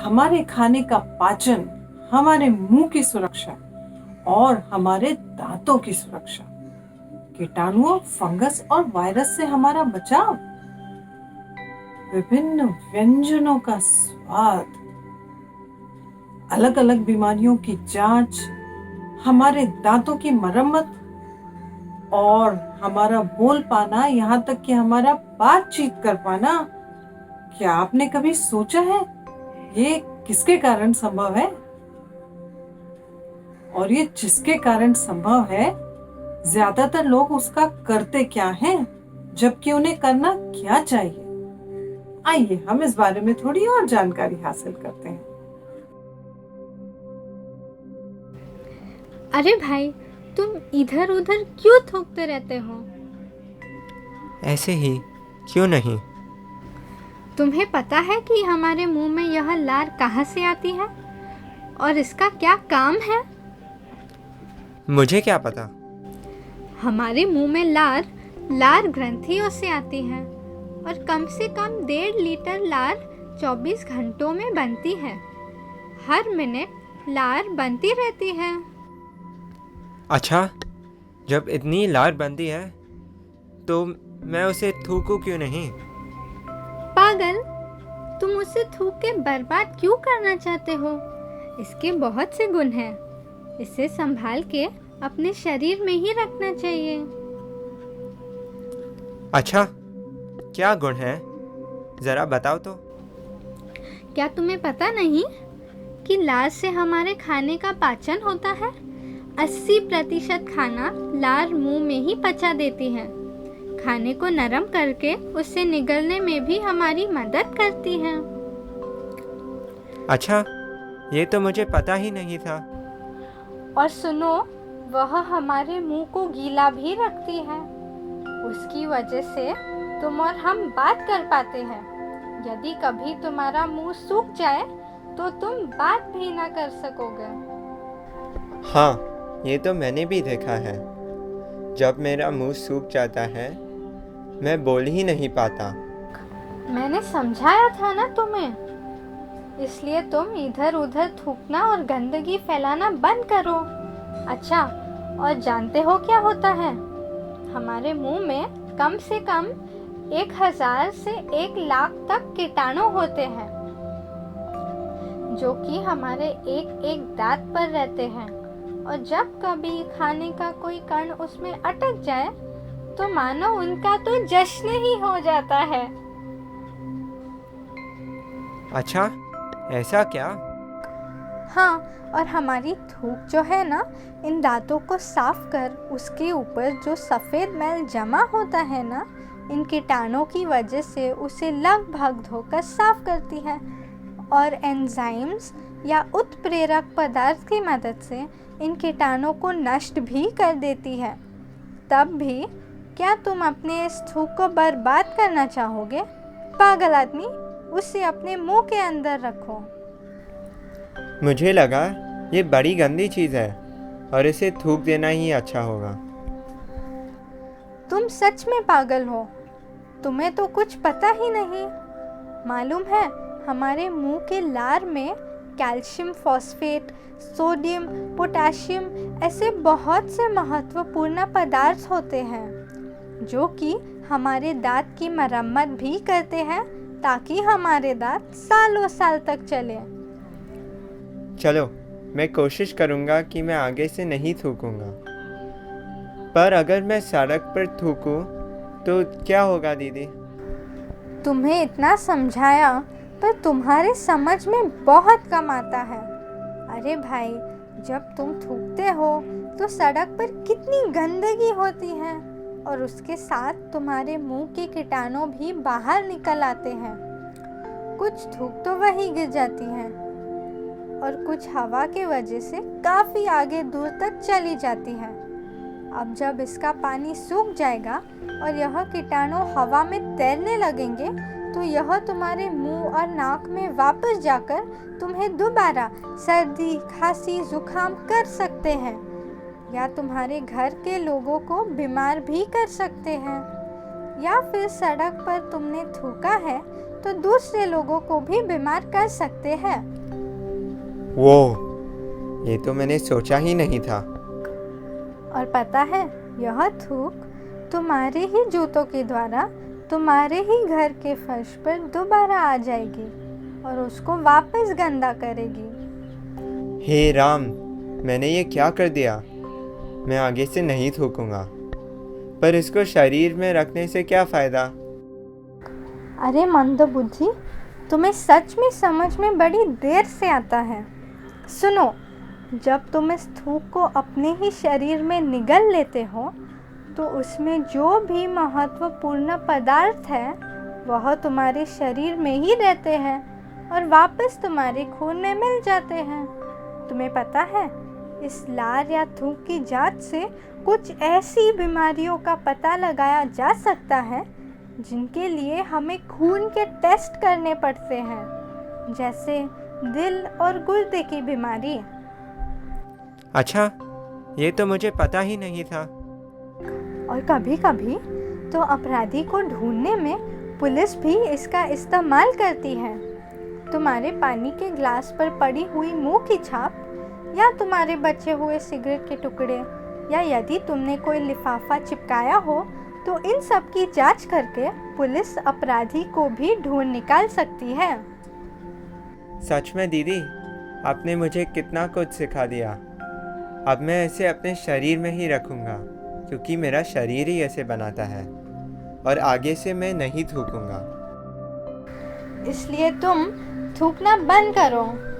हमारे खाने का पाचन, हमारे मुंह की सुरक्षा और हमारे दांतों की सुरक्षा, कीटाणुओं, फंगस और वायरस से हमारा बचाव, विभिन्न व्यंजनों का स्वाद, अलग अलग बीमारियों की जांच, हमारे दांतों की मरम्मत और हमारा बोल पाना, यहाँ तक कि हमारा बातचीत कर पाना। क्या आपने कभी सोचा है ये किसके कारण संभव है? और ये जिसके कारण संभव है, ज्यादातर लोग उसका करते क्या हैं, जबकि उन्हें करना क्या चाहिए? आइए हम इस बारे में थोड़ी और जानकारी हासिल करते हैं। अरे भाई, तुम इधर उधर क्यों थूकते रहते हो? ऐसे ही, क्यों नहीं? तुम्हें पता है कि हमारे मुंह में यह लार कहाँ से आती है और इसका क्या काम है? मुझे क्या पता? हमारे मुंह में लार ग्रंथियों से आती है और कम से कम 1.5 लीटर लार 24 घंटों में बनती है। हर मिनट लार बनती रहती है। अच्छा, जब इतनी लार बनती है तो मैं उसे थूकूं क्यों नहीं? पागल, तुम उसे थूक के बर्बाद क्यों करना चाहते हो? इसके बहुत से गुण हैं। इसे संभाल के अपने शरीर में ही रखना चाहिए। अच्छा, क्या गुण है? जरा बताओ तो। क्या तुम्हें पता नहीं कि लार से हमारे खाने का पाचन होता है? 80% खाना लार मुंह में ही पचा देती है। खाने को नरम करके उससे निगलने में भी हमारी मदद करती है। अच्छा, ये तो मुझे पता ही नहीं था। और सुनो, वह हमारे मुंह को गीला भी रखती है। उसकी वजह से तुम और हम बात कर पाते हैं। यदि कभी तुम्हारा मुंह सूख जाए तो तुम बात भी ना कर सकोगे। हाँ, ये तो मैंने भी देखा है। जब मेरा मुंह सूख जाता है, मैं बोल ही नहीं पाता। मैंने समझाया था ना तुम्हें। इसलिए तुम इधर उधर थूकना और गंदगी फैलाना बंद करो। अच्छा, और जानते हो क्या होता है? हमारे मुंह में कम से कम 1000 से 1 लाख तक कीटाणु होते हैं, जो कि हमारे एक एक दांत पर रहते हैं। और जब कभी खाने का कोई कण उसमें अटक जाए तो मानो उनका तो जश्न ही हो जाता है। अच्छा, ऐसा क्या? हाँ, और हमारी थूक जो है ना, इन दांतों को साफ कर उसके ऊपर जो सफ़ेद मैल जमा होता है ना, इन कीटाणुओं की वजह से उसे लगभग धोकर साफ करती है और एंजाइम्स या उत्प्रेरक पदार्थ की मदद से इन कीटाणुओं को नष्ट भी कर देती है। तब भी क्या तुम अपने इस थूक को बर्बाद करना चाहोगे? पागल आदमी, उसे अपने मुंह के अंदर रखो। मुझे लगा ये बड़ी गंदी चीज़ है और इसे थूक देना ही अच्छा होगा। तुम सच में पागल हो। तुम्हें तो कुछ पता ही नहीं। मालूम है, हमारे मुंह के लार में कैल्शियम फॉस्फेट, सोडियम, पोटेशियम ऐसे बहुत से महत्वपूर्ण पदार्थ होते हैं, जो कि हमारे दांत की मरम्मत भी करते हैं ताकि हमारे दांत सालों साल तक चले। चलो, मैं कोशिश करूँगा कि मैं आगे से नहीं थूकूंगा। पर अगर मैं सड़क पर थूकूं तो क्या होगा दीदी? तुम्हें इतना समझाया पर तुम्हारे समझ में बहुत कम आता है। अरे भाई, जब तुम थूकते हो तो सड़क पर कितनी गंदगी होती है और उसके साथ तुम्हारे मुंह के कीटाणु भी बाहर निकल आते हैं। कुछ थूक तो वहीं गिर जाती हैं और कुछ हवा के वजह से काफ़ी आगे दूर तक चली जाती हैं। अब जब इसका पानी सूख जाएगा और यह कीटाणु हवा में तैरने लगेंगे तो यह तुम्हारे मुंह और नाक में वापस जाकर तुम्हें दोबारा सर्दी, खांसी, जुकाम कर सकते हैं या तुम्हारे घर के लोगों को बीमार भी कर सकते हैं। या फिर सड़क पर तुमने थूका है तो दूसरे लोगों को भी बीमार कर सकते हैं। वो ये तो मैंने सोचा ही नहीं था। और पता है, यह थूक तुम्हारे ही जूतों के द्वारा तुम्हारे ही घर के फर्श पर दोबारा आ जाएगी और उसको वापस गंदा करेगी। हे राम, मैंने ये क्या कर दिया? मैं आगे से नहीं थूकूंगा। पर इसको शरीर में रखने से क्या फ़ायदा? अरे मंदबुद्धि, तुम्हें सच में समझ में बड़ी देर से आता है। सुनो, जब तुम इस थूक को अपने ही शरीर में निगल लेते हो तो उसमें जो भी महत्वपूर्ण पदार्थ है वह तुम्हारे शरीर में ही रहते हैं और वापस तुम्हारे खून में मिल जाते हैं। तुम्हें पता है, इस लार या थूक की जांच से कुछ ऐसी बीमारियों का पता लगाया जा सकता है जिनके लिए हमें खून के टेस्ट करने पड़ते हैं, जैसे दिल और गुर्दे की बीमारी। अच्छा, ये तो मुझे पता ही नहीं था। और कभी-कभी तो अपराधी को ढूंढने में पुलिस भी इसका इस्तेमाल करती है। तुम्हारे पानी के ग्लास पर पड़ी हुई मुंह की छाप, या तुम्हारे बचे हुए सिगरेट के टुकड़े, या यदि तुमने कोई लिफाफा चिपकाया हो, तो इन सब की जांच करके पुलिस अपराधी को भी ढूंढ निकाल सकती है। सच में दीदी, आपने मुझे कितना कुछ सिखा दिया। अब मैं इसे अपने शरीर में ही रखूँगा, क्योंकि मेरा शरीर ही ऐसे बनाता है। और आगे से मैं नहीं थूकूंगा। इसलिए तुम थूकना बंद करो।